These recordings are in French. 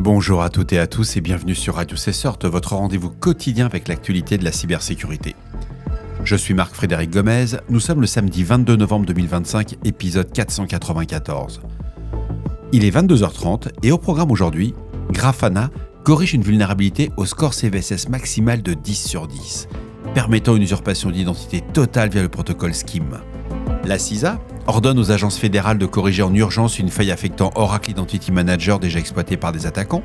Bonjour à toutes et à tous et bienvenue sur Radio Cessort, votre rendez-vous quotidien avec l'actualité de la cybersécurité. Je suis Marc-Frédéric Gomez, nous sommes le samedi 22 novembre 2025, épisode 494. Il est 22h30 et au programme aujourd'hui, Grafana corrige une vulnérabilité au score CVSS maximal de 10 sur 10, permettant une usurpation d'identité totale via le protocole SCIM. La CISA ordonne aux agences fédérales de corriger en urgence une faille affectant Oracle Identity Manager déjà exploitée par des attaquants.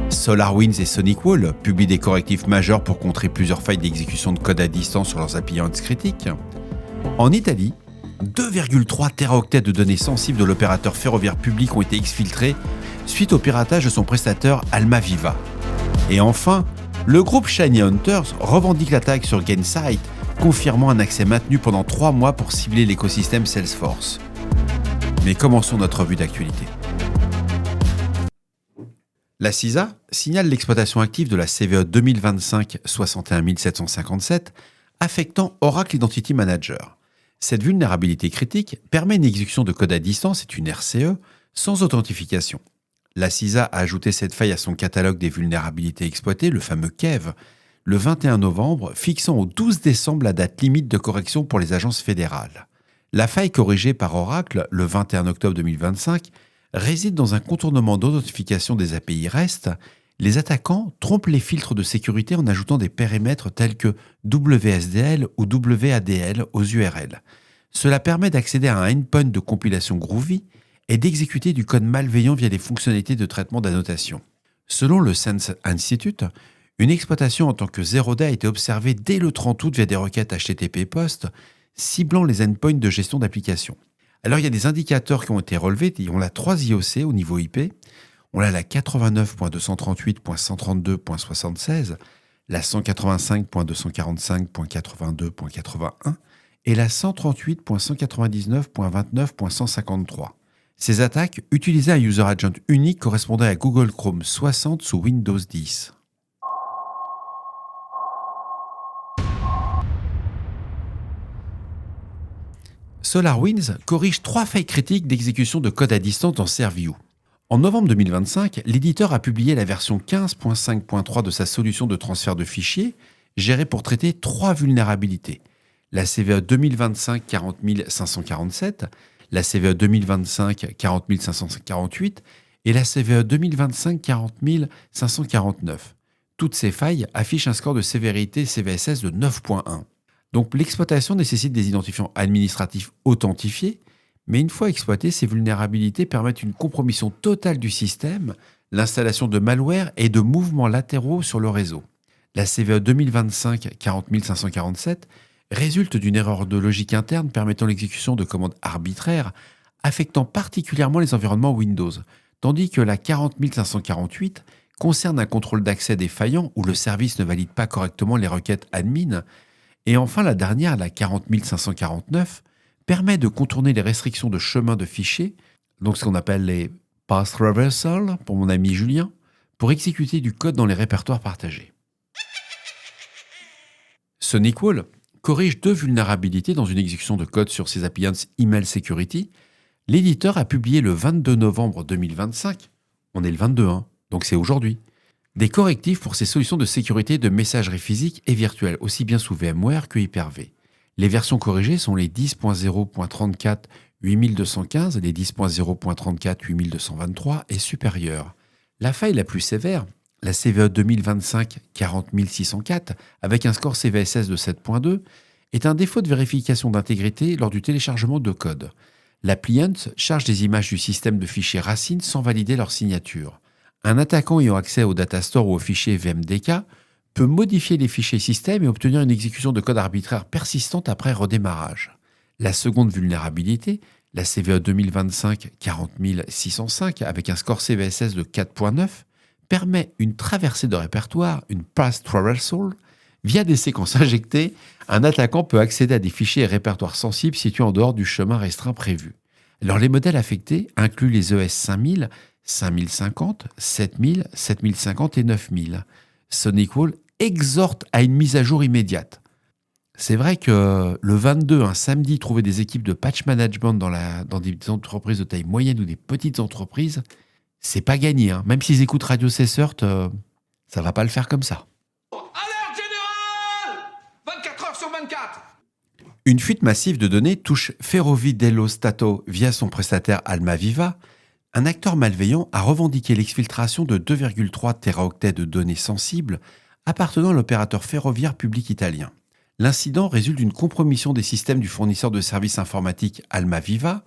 SolarWinds et SonicWall publient des correctifs majeurs pour contrer plusieurs failles d'exécution de code à distance sur leurs appliances critiques. En Italie, 2,3 téraoctets de données sensibles de l'opérateur ferroviaire public ont été exfiltrés suite au piratage de son prestataire Almaviva. Et enfin, le groupe Shiny Hunters revendique l'attaque sur Gainsight, confirmant un accès maintenu pendant 3 mois pour cibler l'écosystème Salesforce. Mais commençons notre revue d'actualité. La CISA signale l'exploitation active de la CVE 2025-61757 affectant Oracle Identity Manager. Cette vulnérabilité critique permet une exécution de code à distance, c'est une RCE, sans authentification. La CISA a ajouté cette faille à son catalogue des vulnérabilités exploitées, le fameux KEV, le 21 novembre, fixant au 12 décembre la date limite de correction pour les agences fédérales. La faille corrigée par Oracle le 21 octobre 2025 réside dans un contournement d'authentification des API REST. Les attaquants trompent les filtres de sécurité en ajoutant des périmètres tels que WSDL ou WADL aux URL. Cela permet d'accéder à un endpoint de compilation Groovy et d'exécuter du code malveillant via des fonctionnalités de traitement d'annotation. Selon le Sense Institute, une exploitation en tant que zero-day a été observée dès le 30 août via des requêtes HTTP POST, ciblant les endpoints de gestion d'application. Alors il y a des indicateurs qui ont été relevés, on a 3 IOC au niveau IP, on a la 89.238.132.76, la 185.245.82.81 et la 138.199.29.153. Ces attaques utilisaient un user agent unique correspondant à Google Chrome 60 sous Windows 10. SolarWinds corrige 3 failles critiques d'exécution de code à distance dans SerView. En novembre 2025, l'éditeur a publié la version 15.5.3 de sa solution de transfert de fichiers, gérée pour traiter 3 vulnérabilités. La CVE 2025-40547, la CVE 2025-40548 et la CVE 2025-40549. Toutes ces failles affichent un score de sévérité CVSS de 9.1. Donc l'exploitation nécessite des identifiants administratifs authentifiés, mais une fois exploitées, ces vulnérabilités permettent une compromission totale du système, l'installation de malware et de mouvements latéraux sur le réseau. La CVE 2025-40547 résulte d'une erreur de logique interne permettant l'exécution de commandes arbitraires affectant particulièrement les environnements Windows, tandis que la 40548 concerne un contrôle d'accès défaillant où le service ne valide pas correctement les requêtes admin. Et enfin, la dernière, la 40549, permet de contourner les restrictions de chemin de fichiers, donc ce qu'on appelle les path reversal, pour mon ami Julien, pour exécuter du code dans les répertoires partagés. SonicWall corrige 2 vulnérabilités dans une exécution de code sur ses appliances Email Security. L'éditeur a publié le 22 novembre 2025, on est le 22, donc c'est aujourd'hui, des correctifs pour ces solutions de sécurité de messagerie physique et virtuelle, aussi bien sous VMware que Hyper-V. Les versions corrigées sont les 10.0.34 8215, les 10.0.34 8223 et supérieures. La faille la plus sévère, la CVE 2025-40604, avec un score CVSS de 7.2, est un défaut de vérification d'intégrité lors du téléchargement de code. L'appliance charge des images du système de fichiers racines sans valider leur signature. Un attaquant ayant accès au datastore ou au fichier VMDK peut modifier les fichiers système et obtenir une exécution de code arbitraire persistante après redémarrage. La seconde vulnérabilité, la CVE 2025-40605 avec un score CVSS de 4.9, permet une traversée de répertoire, une path traversal. Via des séquences injectées, un attaquant peut accéder à des fichiers et répertoires sensibles situés en dehors du chemin restreint prévu. Alors les modèles affectés incluent les ES 5000, 5050, 7000, 7050 et 9000. SonicWall exhorte à une mise à jour immédiate. C'est vrai que le 22, un samedi, trouver des équipes de patch management dans des entreprises de taille moyenne ou des petites entreprises, c'est pas gagné. Hein. Même s'ils écoutent Radio Cessert, ça va pas le faire comme ça. Alerte générale 24 heures sur 24. Une fuite massive de données touche Ferrovie dello Stato via son prestataire Almaviva. Un acteur malveillant a revendiqué l'exfiltration de 2,3 téraoctets de données sensibles appartenant à l'opérateur ferroviaire public italien. L'incident résulte d'une compromission des systèmes du fournisseur de services informatiques Almaviva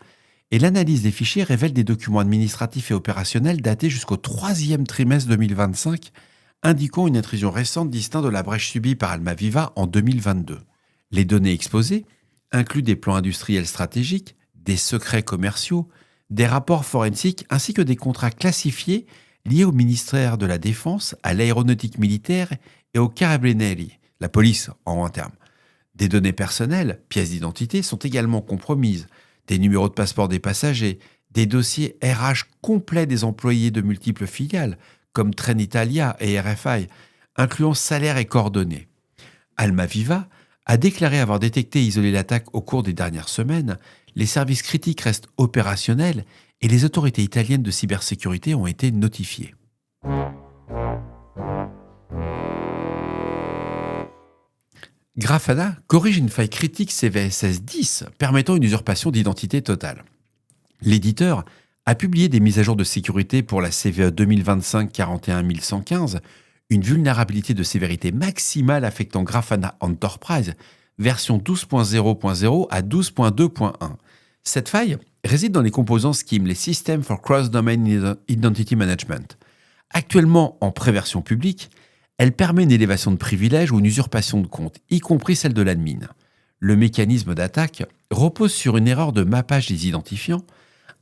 et l'analyse des fichiers révèle des documents administratifs et opérationnels datés jusqu'au 3e trimestre 2025, indiquant une intrusion récente distincte de la brèche subie par Almaviva en 2022. Les données exposées incluent des plans industriels stratégiques, des secrets commerciaux, des rapports forensiques ainsi que des contrats classifiés liés au ministère de la Défense, à l'aéronautique militaire et au Carabinieri, la police en termes. Des données personnelles, pièces d'identité, sont également compromises, des numéros de passeport des passagers, des dossiers RH complets des employés de multiples filiales, comme Trenitalia et RFI, incluant salaires et coordonnées. Almaviva a déclaré avoir détecté et isolé l'attaque au cours des dernières semaines. Les services critiques restent opérationnels et les autorités italiennes de cybersécurité ont été notifiées. Grafana corrige une faille critique CVSS 10 permettant une usurpation d'identité totale. L'éditeur a publié des mises à jour de sécurité pour la CVE 2025-41115, une vulnérabilité de sévérité maximale affectant Grafana Enterprise, version 12.0.0 à 12.2.1. Cette faille réside dans les composants SCIM, les Systems for Cross-Domain Identity Management. Actuellement en pré-version publique, elle permet une élévation de privilèges ou une usurpation de compte, y compris celle de l'admin. Le mécanisme d'attaque repose sur une erreur de mappage des identifiants.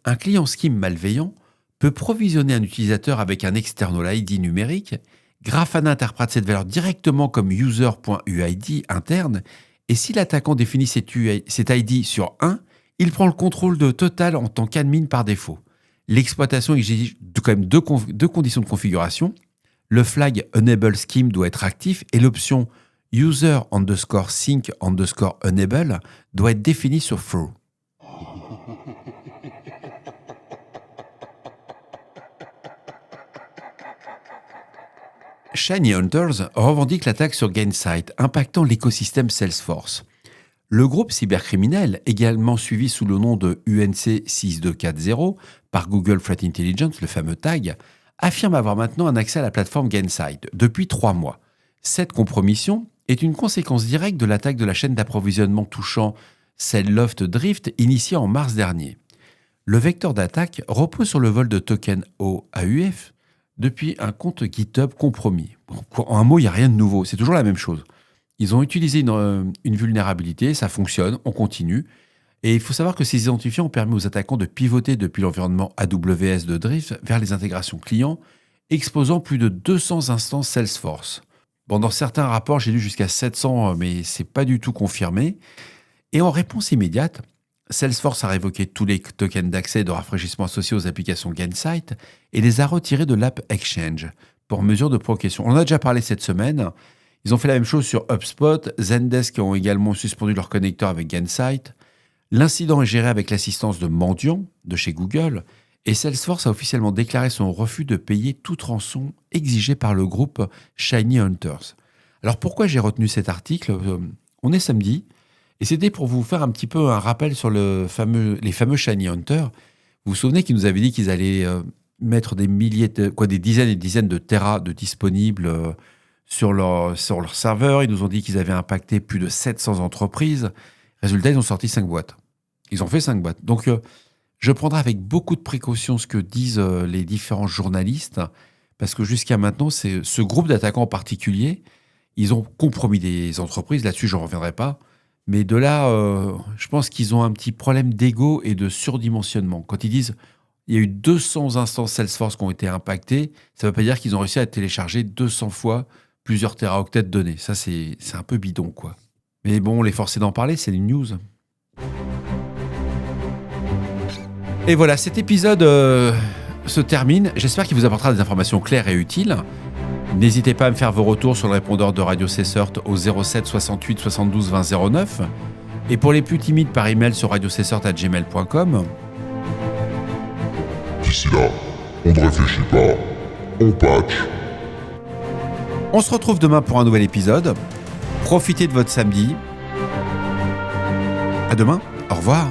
Un client SCIM malveillant peut provisionner un utilisateur avec un external ID numérique. Grafana interprète cette valeur directement comme user.uid interne et si l'attaquant définit cet ID sur 1, il prend le contrôle total en tant qu'admin par défaut. L'exploitation exige quand même deux conditions de configuration. Le flag Enable Scheme doit être actif et l'option user_sync_enable doit être définie sur Through. Shiny Hunters revendique l'attaque sur Gainsight, impactant l'écosystème Salesforce. Le groupe cybercriminel, également suivi sous le nom de UNC 6240 par Google Threat Intelligence, le fameux tag, affirme avoir maintenant un accès à la plateforme Gainsight depuis 3 mois. Cette compromission est une conséquence directe de l'attaque de la chaîne d'approvisionnement touchant Celloft Drift initiée en mars dernier. Le vecteur d'attaque repose sur le vol de tokens OAUF depuis un compte GitHub compromis. En un mot, il n'y a rien de nouveau, c'est toujours la même chose. Ils ont utilisé une vulnérabilité, ça fonctionne, on continue. Et il faut savoir que ces identifiants ont permis aux attaquants de pivoter depuis l'environnement AWS de Drift vers les intégrations clients, exposant plus de 200 instances Salesforce. Bon, dans certains rapports, j'ai lu jusqu'à 700, mais ce n'est pas du tout confirmé. Et en réponse immédiate, Salesforce a révoqué tous les tokens d'accès et de rafraîchissement associés aux applications Gainsight et les a retirés de l'App Exchange pour mesure de provocation. On en a déjà parlé cette semaine. Ils ont fait la même chose sur HubSpot. Zendesk ont également suspendu leur connecteur avec Gainsight. L'incident est géré avec l'assistance de Mendiant de chez Google et Salesforce a officiellement déclaré son refus de payer toute rançon exigée par le groupe Shiny Hunters. Alors pourquoi j'ai retenu cet article ? On est samedi et c'était pour vous faire un petit peu un rappel sur les fameux Shiny Hunters. Vous vous souvenez qu'ils nous avaient dit qu'ils allaient mettre des dizaines et des dizaines de terras de disponibles sur leur serveur. Ils nous ont dit qu'ils avaient impacté plus de 700 entreprises. Résultat, ils ont sorti 5 boîtes. Ils ont fait 5 boîtes. Donc, je prendrai avec beaucoup de précaution ce que disent les différents journalistes, parce que jusqu'à maintenant, c'est ce groupe d'attaquants en particulier, ils ont compromis des entreprises. Là-dessus, je ne reviendrai pas. Mais de là, je pense qu'ils ont un petit problème d'ego et de surdimensionnement. Quand ils disent il y a eu 200 instances Salesforce qui ont été impactées, ça ne veut pas dire qu'ils ont réussi à télécharger 200 fois plusieurs téraoctets de données. Ça, c'est un peu bidon, quoi. Mais bon, on les forçait d'en parler, c'est une news. Et voilà, cet épisode se termine. J'espère qu'il vous apportera des informations claires et utiles. N'hésitez pas à me faire vos retours sur le répondeur de Radio Cessert au 07 68 72 20 09. Et pour les plus timides, par email sur radiocessert@gmail.com. D'ici là, On ne réfléchit pas, on patch. On se retrouve demain pour un nouvel épisode. Profitez de votre samedi. À demain, au revoir.